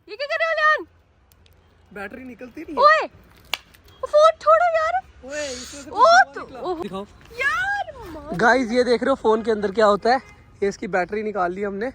ये क्या कर रहे हो लियान? बैटरी निकलती नहीं। ओए फोन छोड़ो यार। ओए इसमें से ओ तो दिखाओ यार गाइस, ये देख रहे हो फोन के अंदर क्या होता है। ये इसकी बैटरी निकाल ली हमने।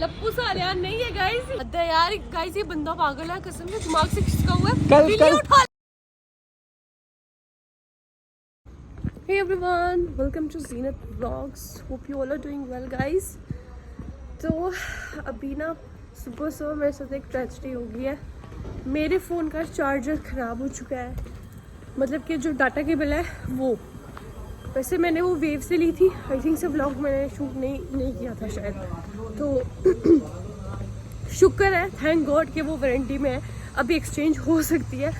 लप्पू सा लियान नहीं है गाइस। अद्दा यार गाइस, ये बंदा पागल है कसम से, दिमाग से खिसका हुआ है। कल उठा। Hey everyone, welcome to Zenith Vlogs. Hope you all are doing well, guys. तो अभी ना सुबह मेरे साथ एक ट्रेजेडी हो गई है। मेरे फ़ोन का चार्जर ख़राब हो चुका है, मतलब कि जो डाटा केबल है वो। वैसे मैंने वो वेव से ली थी, आई थिंक से व्लॉग मैंने शूट नहीं किया था शायद। तो शुक्र है, थैंक गॉड कि वो वारंटी में है, अभी एक्सचेंज हो सकती है।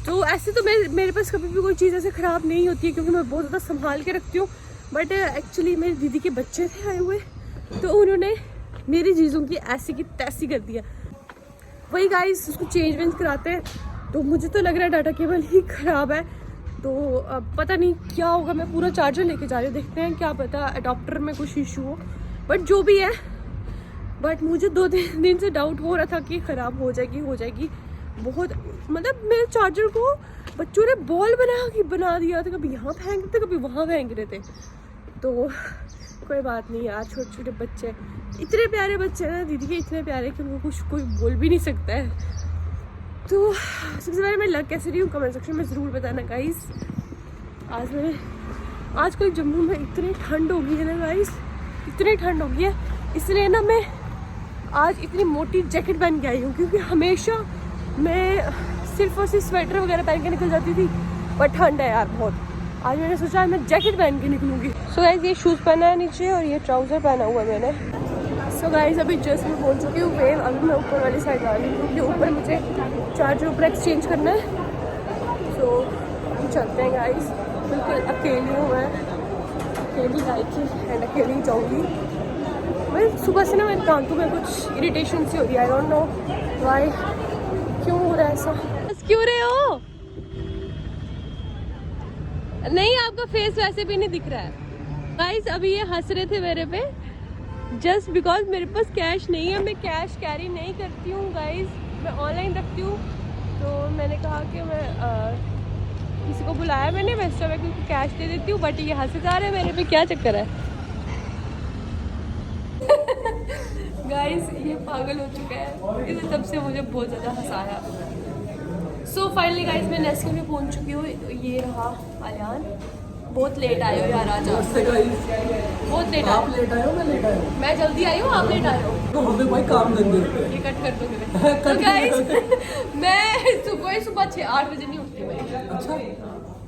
तो ऐसे तो मेरे पास कभी भी कोई चीज़ ऐसे ख़राब नहीं होती है, क्योंकि मैं बहुत ज़्यादा संभाल के रखती हूँ। बट एक्चुअली मेरी दीदी के बच्चे थे आए हुए, तो उन्होंने मेरी चीज़ों की ऐसी की तैसी कर दिया। वही गाइस, उसको चेंज कराते हैं। तो मुझे तो लग रहा है डाटा केबल ही ख़राब है। तो अब पता नहीं क्या होगा, मैं पूरा चार्जर लेके जा रही हूँ, देखते हैं क्या पता अडॉप्टर में कुछ इशू हो। बट जो भी है, बट मुझे 2-3 दिन से डाउट हो रहा था कि ख़राब हो जाएगी बहुत। मतलब मेरे चार्जर को बच्चों ने बॉल बना दिया था, कभी यहाँ फेंक रहे थे कभी वहाँ फेंक रहे थे। तो कोई बात नहीं यार, छोटे छोटे बच्चे, इतने प्यारे बच्चे हैं ना दीदी के, इतने प्यारे कि उनको कुछ कोई बोल भी नहीं सकता है। तो सबसे पहले मैं लग कैसे रही हूँ कमेंट सेक्शन में ज़रूर बताना गाइस। आजकल जम्मू में इतनी ठंड हो गई है ना गाइस, इतनी ठंड हो गई है, इसलिए ना मैं आज इतनी मोटी जैकेट पहन के आई हूँ, क्योंकि हमेशा मैं सिर्फ और सिर्फ स्वेटर वगैरह पहन के निकल जाती थी। पर ठंड है यार बहुत। आज मैंने सोचा मैं जैकेट पहन के निकलूँगी। सो गाइस, ये शूज़ पहना है नीचे और ये ट्राउज़र पहना हुआ है मैंने। सो गाइस, अभी जस्ट मैं पहुँच चुकी हूँ वेव। अभी मैं ऊपर वाली साइड आ रही हूँ, क्योंकि ऊपर मुझे चार्जर ऊपर एक्सचेंज करना है। सो चलते हैं गाइस। बिल्कुल अकेली हूँ मैं, अकेली आई थी एंड अकेली जाऊँगी। मैं सुबह से ना मेरे दांतों में कुछ इरिटेशन सी हो रही है, आई डोंट नो व्हाई, क्यों हो रहा है ऐसा। बस क्यों रहे हो? नहीं, आपका फेस वैसे भी नहीं दिख रहा है गाइस। अभी ये हंस रहे थे मेरे पे जस्ट बिकॉज मेरे पास कैश नहीं है। मैं कैश कैरी नहीं करती हूँ गाइस, मैं ऑनलाइन रखती हूँ। तो मैंने कहा कि मैं किसी को बुलाया मैंने वेस्टा में, क्योंकि कैश दे देती हूँ। बट ये हंसे जा रहे हैं मेरे पे, क्या चक्कर है गाइस? ये पागल हो चुका है, इसने तब से मुझे बहुत ज़्यादा हंसाया। सो फाइनली गाइस, मैं नेस्कैफे पहुंच चुकी हूँ। ये रहा आलियान। बहुत लेट आए हो यार आज आप। बहुत लेट आप लेट आए हो, मैं लेट आया हूँ। मैं जल्दी आई हूँ, आप लेट आए हो। तो हमें भाई काम धंधे होते हैं। ये कट कर दोगे? तो गाइस मैं सुबह 6-8 बजे नहीं उठती मैं। अच्छा,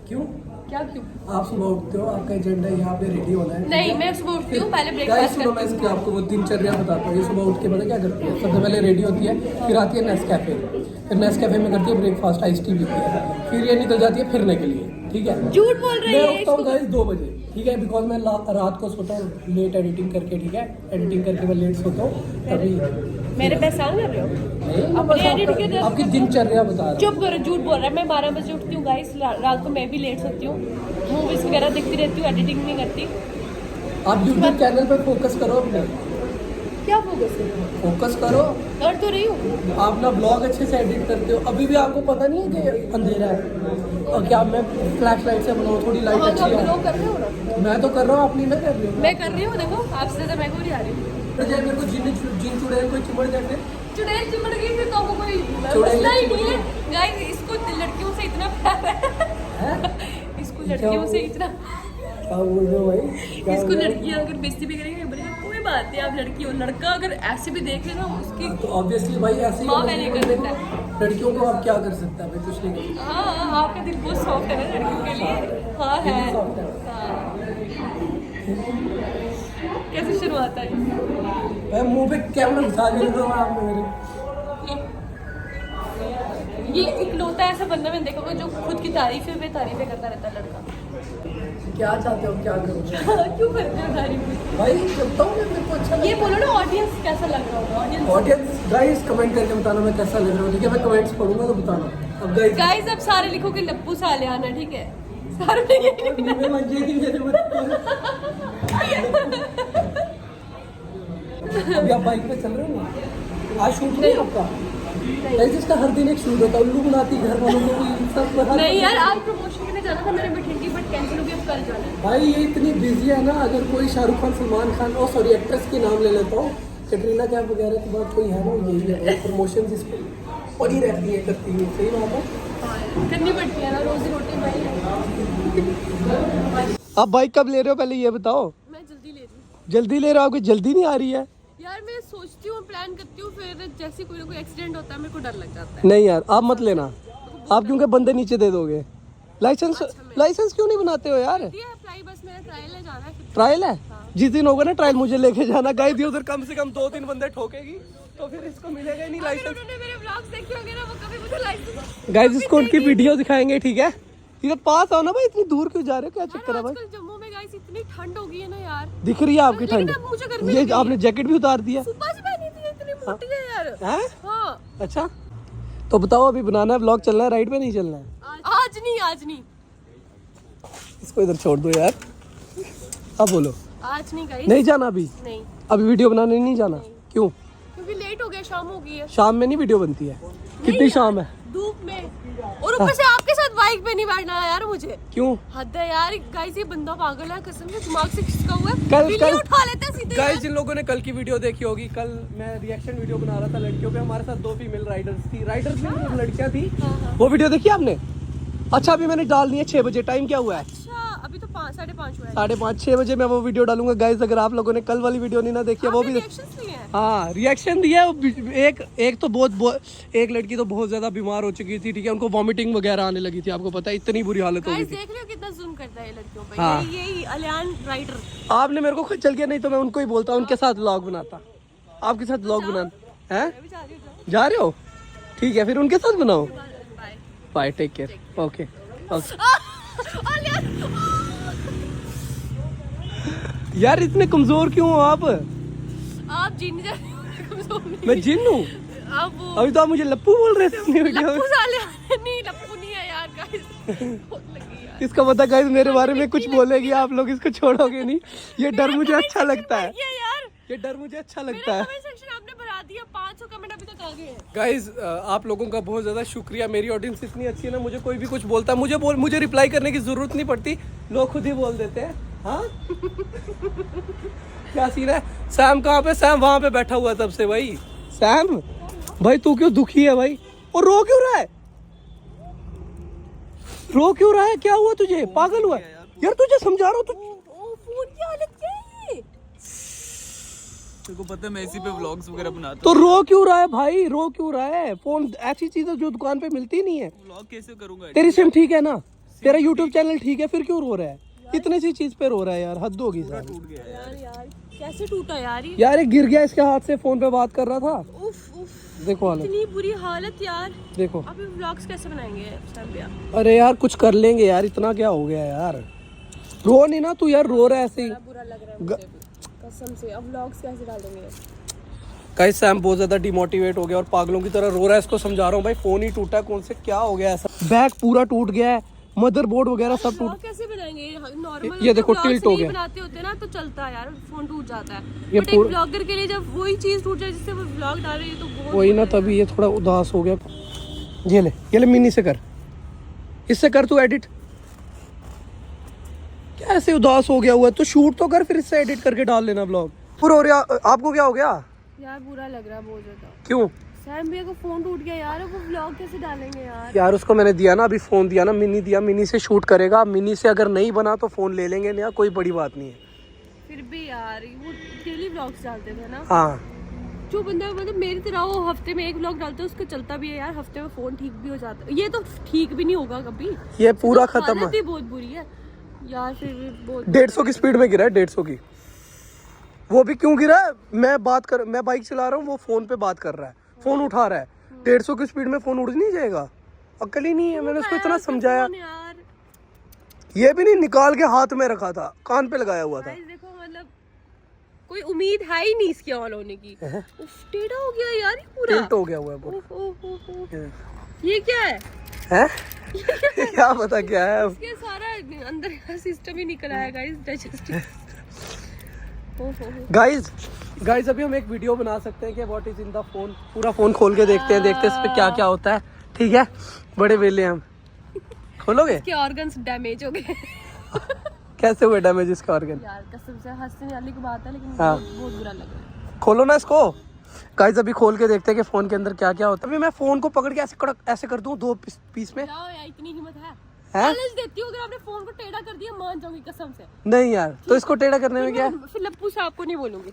क्यों? क्या क्यों? आप सुबह उठते हो, आपका एजेंडा यहाँ पे रेडी होना है। नहीं, मैं सुबह उठती हूँ, पहले गाइस ब्रेकफास्ट सुनो, मैं इसकी आपको वो दिनचर्या बताता हूँ। ये सुबह उठ के पता क्या करती है? सबसे पहले रेडी होती है, फिर आती है नेस्कैफे, फिर नेस्कैफे में करती है ब्रेकफास्ट, आइस टी पीती है, फिर ये निकल जाती है फिरने के लिए। ठीक है, झूठ बोल रही है। मैं उठता हूँ गाइस 2 बजे। ठीक है, बिकॉज मैं रात को सोता हूँ लेट एडिटिंग करके। ठीक है, एडिटिंग करके मैं लेट सोता हूँ तभी। मेरे पे एहसान कर रहे हो? अपनी एडिटिंग के आपकी दिनचर्या बता रहा हूँ। चुप करो, झूठ बोल रहा है। मैं 12 बजे उठती हूँ गाइस, रात को मैं भी लेट सोती हूँ, मूवीज वगैरह देखती रहती हूँ, एडिटिंग नहीं करती। आप यूट्यूब चैनल पे फोकस करो अपने। क्या फोकस है? फोकस करो, कर तो रही हूँ। आप ना ब्लॉग अच्छे से एडिट करते हो। अभी भी आपको पता नहीं है कि अंधेरा है और क्या मैं फ्लैश लाइट से बनाऊँ? थोड़ी लाइट हाँ, तो अच्छी आप है। लोग कर रहे हो ना? मैं तो कर रहा हूँ, आप नहीं ना कर रही हो। मैं कर रही हूँ, देखो आपसे ज़्यादा मैं को नहीं आ रही। मेरे को जिन चुड़ैल कोई चिमड़ जाते। चुड़ैल चिमड़ गई फिर तो आपको कोई चुड़ैल मसला ही चिमड़ नहीं है गाइस। इसको लड़कियों से इतना प्यार है, इसको लड़कियों से इतना, क्या बोल रहे हो भाई? इसको लड़कियां अगर बेइज्जती भी करेंगे बोलेंगे कोई बात नहीं, आप लड़की हो। लड़का अगर ऐसे भी देख ले ना उसकी, तो ऑब्वियसली भाई ऐसे ही माँ मैं नहीं कर सकता। लड़कियों को आप क्या कर सकता है भाई? कुछ नहीं कर सकता। हाँ, आपका दिल बहुत सॉफ्ट है ना लड़कियों के लिए। हाँ है। soft है। हाँ। कैसे शुरुआत है? मैं मुंह पे कैमरा घुसा दिया आपने मेरे। ये इकलौता ऐसा बंदा मैंने देखा होगा जो खुद की तारीफें पे तारीफें करता रहता है लड़का। क्या चाहते हो, क्या करो? क्यों करते हो तारीफ? भाई करता हूँ मैं, मेरे को अच्छा ये बोलो ना, ऑडियंस कैसा लग रहा होगा? ऑडियंस गाइस कमेंट करके बताना मैं कैसा लग रहा हूँ। ठीक है, मैं कमेंट्स पढ़ूंगा तो बताना। अब गाइस अब सारे लिखो कि लप्पू सालियान है, ठीक है? सारे ये लिखना। अभी आप बाइक पे चल रहे हो ना? आज शूट नहीं आपका? नहीं, जिसका हर दिन एक शूट होता है, उल्लू बनाती घर वालों को भी सब। नहीं यार, आज प्रमोशन के लिए जाना था मेरे बठिंडी, बट कैंसिल हो गया, अब कल जाना है। भाई ये इतनी बिजी है ना, अगर कोई शाहरुख खान, सलमान खान और सॉरी एक्ट्रेस के नाम ले लेता हूँ, कैटरीना कैफ वगैरह के बाद कोई है ना, यही है प्रमोशन जिस पर पड़ी रहती है, करती है। सही बात है, करनी पड़ती है ना, रोजी रोटी भाई। आप बाइक कब ले रहे हो पहले ये बताओ? मैं जल्दी ले रही हूँ। जल्दी ले रहे हो? आपकी जल्दी नहीं आ रही है यार, मैं सोचती हूँ, प्लान करती हूँ, फिर जैसे कोई ना कोई एक्सीडेंट होता है मेरे को डर लग जाता है। नहीं यार, आप मत लेना। आप क्योंकि बंदे नीचे दे दोगे। लाइसेंस क्यों नहीं बनाते हो यार? अप्लाई, बस मेरा ट्रायल है, जाना है। ट्रायल है? जिस दिन होगा ना ट्रायल, मुझे लेके जाना। गाइस उधर कम से कम 2-3 बंदे ठोकेगी तो फिर इसको मिलेगा ही नहीं लाइसेंस। उन्होंने मेरे व्लॉग्स देखे होंगे ना, वो कभी मुझे लाइसेंस। गाइस इसको उनकी वीडियो दिखाएंगे, ठीक है? इधर पास आओ ना भाई, इतनी दूर क्यों जा रहे हो? क्या चक्कर है भाई? आजकल जम्मू में गाइस इतनी ठंड हो गई है ना यार। दिख रही है आपकी लेकिन ठंड? अब मुझे गर्मी ये लग रही आपने जैकेट भी उतार दिया। सुबह से पहनी थी, इतनी मोटी है यार। हैं? हाँ। अच्छा तो बताओ, अभी बनाना है व्लॉग, चलना है राइड पे नहीं चलना है? आज नहीं। इसको इधर छोड़ दो यार। अब बोलो। आज नहीं गाइस। नहीं जाना अभी? नहीं। अभी वीडियो बनाने नहीं जाना? क्यों? क्योंकि लेट हो गया, शाम हो गई है। शाम में नहीं वीडियो बनती है? कितनी शाम है? धूप में, और ऊपर से आपके साथ बाइक पे नहीं बैठना है यार मुझे। क्यों? हद है यार गाइस, ये बंदा पागल है, कसम से दिमाग से खिसका हुआ है। कल वीडियो उठा लेते हैं सीधे। गाइस जिन लोगों ने कल की वीडियो देखी होगी, कल मैं रिएक्शन वीडियो बना रहा था लड़कियों पे। हमारे साथ 2 फीमेल राइडर्स थी, लड़कियां थी। वो वीडियो देखी आपने? अच्छा अभी मैंने डाल दी है 6 बजे। टाइम क्या हुआ है? अच्छा अभी तो 5:30 हुआ है। 5:30-6 बजे मैं वो वीडियो डालूंगा। गाइस अगर आप लोगों ने कल वाली वीडियो नहीं ना देखी है, वो भी रिएक्शंस लिए हैं। हाँ रिएक्शन दिया। एक तो बहुत एक लड़की तो बहुत ज्यादा बीमार हो चुकी थी, ठीक है? उनको वॉमिटिंग वगैरह आने लगी थी, आपको पता है, इतनी बुरी हालत हो गई गाइस थी। देख रहे हो कितना जूम करता है लड़कियों पे। हाँ। यही अलियान राइडर। आपने मेरे को खुद चल के, नहीं तो मैं उनको ही बोलता, उनके साथ व्लॉग बनाता। आपके साथ व्लॉग बनाना है? मैं भी जा रही हूँ। जा रहे हो? ठीक है फिर उनके साथ बनाओ। Bye. Bye, take care. Okay. यार इतने कमजोर क्यों हो आप? आप जिन कमजोर नहीं। मैं जिन हूँ? आप वो अभी तो आप मुझे लप्पू बोल रहे थे अपनी वीडियो में। लप्पू साले नहीं, लप्पू नहीं है यार गाइस। बहुत लगी यार। इसका पता गाइस मेरे बारे में कुछ बोलेगी, आप लोग इसको छोड़ोगे नहीं। ये डर मुझे अच्छा लगता है। ये यार, ये डर मुझे अच्छा लगता है। कमेंट सेक्शन आपने बढ़ा दिया, 500 कमेंट अभी तक आ गए हैं। गाइज आप लोगों का बहुत ज़्यादा शुक्रिया। मेरी ऑडियंस इतनी अच्छी है ना, मुझे कोई भी कुछ बोलता है, मुझे रिप्लाई करने की ज़रूरत नहीं पड़ती, लोग खुद ही बोल देते हैं। हाँ क्या सीन है? सैम कहाँ पे? सैम वहाँ पे बैठा हुआ तब से भाई। सैम भाई तू क्यों दुखी है भाई? और रो क्यों रहा है? रो क्यों रहा है? क्या हुआ तुझे? पागल हुआ यार? तुझे समझा रहा हूँ तू। फोन की हालत क्या है ये? तेरे को पता है मैं इसी पे व्लॉग्स वगैरह बनाता तो रो क्यों रहा है भाई? रो क्यों रहा है? फोन ऐसी चीज है जो दुकान पे मिलती नहीं है। हूँ। व्लॉग कैसे करूंगा? तेरी सिम ठीक है ना? तेरा यूट्यूब चैनल ठीक है, फिर क्यों रो रहा है? इतनी सी चीज पे रो रहा है यार, हद होगी सर। टूट गया यार। यार कैसे टूटा यार ये? यार एक गिर गया इसके हाथ से, फोन पे बात कर रहा था। उफ उफ, देखो हालत, इतनी बुरी हालत यार। देखो। अभी व्लॉग्स कैसे बनाएंगे सैम भैया? अरे यार कुछ कर लेंगे यार, इतना क्या हो गया यार? रो नहीं ना तू यार, रो रहा है ऐसे ही। बुरा लग रहा है मुझे भी, कसम से। अब व्लॉग्स कैसे डालेंगे? गाइस सैम बहुत ज्यादा डिमोटिवेट हो गया और पागलों की तरह रो रहा है। इसको समझा रहा हूँ भाई, फोन ही टूटा है, कौन से क्या हो गया ऐसा? बैक पूरा टूट गया है, मदरबोर्ड वगैरह सब टूट। व्लॉग कैसे बनाएंगे? नॉर्मल ये देखो tilt हो गया। बनाते होते ना तो चलता है यार, फोन टूट जाता है। ये बट एक ब्लॉगर के लिए जब वही चीज टूट जाए जिससे वो व्लॉग डाल रही है तो बहुत वही ना, तभी ये थोड़ा उदास हो गया। ये ले मिनी से कर, इससे कर तू एडिट। क्या ऐसे उदास हो गया हुआ? तो शूट तो कर, फिर इससे एडिट करके डाल लेना ब्लॉग। पूरा हो रहा। आपको क्या हो गया यार? बुरा लग रहा है बहुत ज्यादा। क्यों? सैम भैया को फोन टूट गया यार, वो व्लॉग कैसे डालेंगे यार? यार उसको मैंने दिया ना, अभी फोन दिया ना, मिनी दिया, मिनी से शूट करेगा। मिनी से अगर नहीं बना तो फोन ले लेंगे नया, कोई बड़ी बात नहीं है। फिर भी यार वो डेली व्लॉग्स डालते थे ना। हाँ जो बंदा मतलब मेरी तरह वो हफ्ते में एक व्लॉग डालता है, उसका चलता भी है यार, हफ्ते में फोन ठीक भी हो जाता है। ये तो ठीक भी नहीं होगा कभी, ये पूरा तो खत्म हालत है। ही बहुत बुरी है यार। फिर भी बहुत 150 की स्पीड में गिरा है, 150 की। वो भी क्यों गिरा है? मैं बाइक चला रहा हूँ, वो फोन पे बात कर रहा है, फोन उठा रहा है। 150 की स्पीड में फोन उड़ नहीं जाएगा? अक्ल ही नहीं है। मैंने उसको इतना समझाया, यार। ये भी नहीं, निकाल के हाथ में रखा था, कान पे लगाया हुआ था। देखो मतलब कोई उम्मीद है ही नहीं इसके ऑन होने की। उफ, टेढ़ा हो गया यार ये पूरा, टिल्ट हो गया हुआ है पूरा। उफ, उफ, उफ, उफ। ये क्या है? हैं? क्या पता क्या है? इसके सारा अंदर का सिस्टम ही निकल आया गाइस, डाइजेस्टिव। गाइस गाइस अभी हम एक वीडियो बना सकते हैं कि what is in the phone. पूरा फोन खोल के देखते हैं इस पे क्या क्या होता है। ठीक है, बड़े वेले हम। खोलोगे? इसके ऑर्गन्स डैमेज हो गए। कैसे हुए डैमेज इसका ऑर्गन? यार कसम से हंसने वाली की बात है, लेकिन हाँ। बहुत बुरा लग रहा है। खोलो ना इसको। गाइस अभी खोल के देखते हैं कि फोन के अंदर क्या क्या होता है। अभी मैं फोन को पकड़ के ऐसे कड़क ऐसे कर दूं 2 पीस में। जाओ यार, इतनी हिम्मत है? हैं? चैलेंज देती हूँ, अगर आपने फोन को टेढ़ा कर दिया मान जाऊंगी कसम से। नहीं यार, तो इसको टेढ़ा करने में क्या है? फिर लप्पू से आपको नहीं बोलूंगी,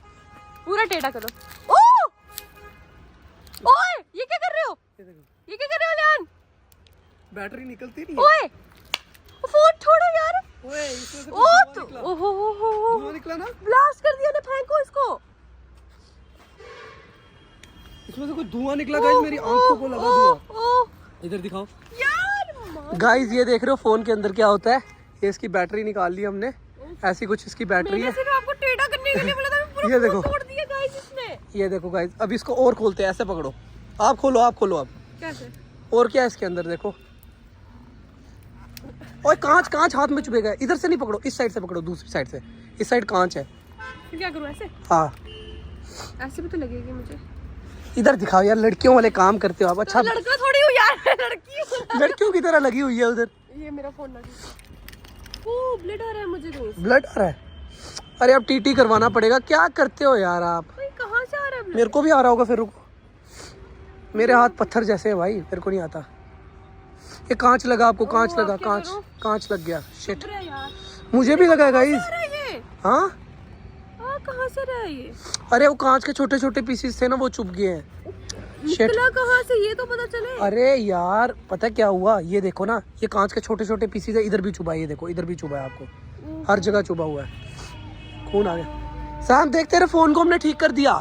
पूरा टेढ़ा करो। ओ ओए, ये क्या कर रहे हो? ये क्या कर रहे हो लियान? बैटरी निकलती नहीं ओए फोन छोड़ो यार। ओए इसमें से ओ तो ओहो धुआं निकला ना। ब्लास्ट कर दिया ना, फेंको इसको। इसमें से कुछ धुआं निकला गाइस, मेरी आंखों को लगा धुआं। ओ इधर दिखाओ यार गाइस, ये देख रहे हो फोन के अंदर क्या होता है। ये इसकी बैटरी निकाल ली हमने, ऐसी कुछ इसकी बैटरी मैंने है। सिर्फ आपको टेढ़ा करने के लिए बोला था, पूरा ये देखो। फोन तोड़ दिया गाइस इसने। ये देखो गाइस, अब इसको और खोलते हैं। ऐसे पकड़ो, आप खोलो आप। कैसे? और क्या है इसके अंदर देखो। ओए कांच हाथ में चुभेगा। इधर से नहीं पकड़ो, इस साइड से पकड़ो, दूसरी साइड से। इस साइड कांच है। फिर क्या करूं? ऐसे हाँ, ऐसे भी तो लगेगी मुझे। इधर दिखाओ यार, लड़कियों वाले काम करते हो आप। अच्छा, तो लड़का थोड़ी हूँ यार, लड़की हूँ। लड़कियों की तरह लगी हुई है उधर। ये मेरा फोन लगी। ओ ब्लड आ रहा है मुझे कहीं से। ब्लड आ रहा है? अरे अब टीटी करवाना पड़ेगा। क्या करते हो यार आप? भाई कहाँ से आ रहा है ब्लड? मेरे को भी आ रहा होगा फिर। रुको, मेरे हाथ पत्थर जैसे है भाई, मेरे को नहीं आता। ये कांच लगा आपको, कांच अब लगा, क्या करूं? कांच लग गया। शिट, चुप रहे यार। मुझे भी लगा गाइस। आ रहा है ये? हाँ, कहाँ से रहा है ये? अरे वो कांच के छोटे छोटे पीसेस थे ना, वो चुभ गए हैं। शिट, निकला कहाँ से ये तो पता चले। अरे यार पता क्या हुआ, ये देखो ना, ये कांच के छोटे छोटे पीसेस है। इधर भी चुभा है, ये देखो इधर भी चुभा है आपको, हर जगह चुभा हुआ है। खून आ गया। सैम देख, तेरे फोन को हमने ठीक कर दिया।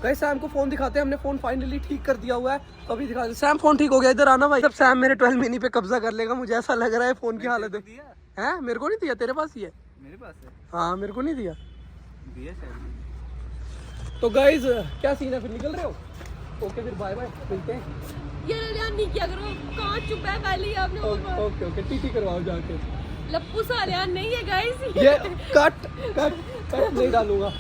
गाइस सैम को फोन दिखाते हैं, हमने फोन फाइनली ठीक कर दिया हुआ है। तो अभी दिखा दे सैम, फोन ठीक हो गया। इधर आना भाई। जब सैम मेरे 12 मिनी पे कब्जा कर लेगा, मुझे ऐसा लग रहा है। फोन की हालत है, मेरे को नहीं दिया, तेरे पास ही है। मेरे पास है, हाँ, मेरे को नहीं दिया। दिया शायद। तो गाइस क्या सीन है, फिर निकल रहे हो? ओके फिर बाय बाय, मिलते हैं। ये लियान नहीं किया करो, कांच चुप है पहले ही आपने। ओके ओके, टीटी करवाओ जाके। लप्पू सा लियान नहीं है गाइस। ये कट नहीं डालूंगा।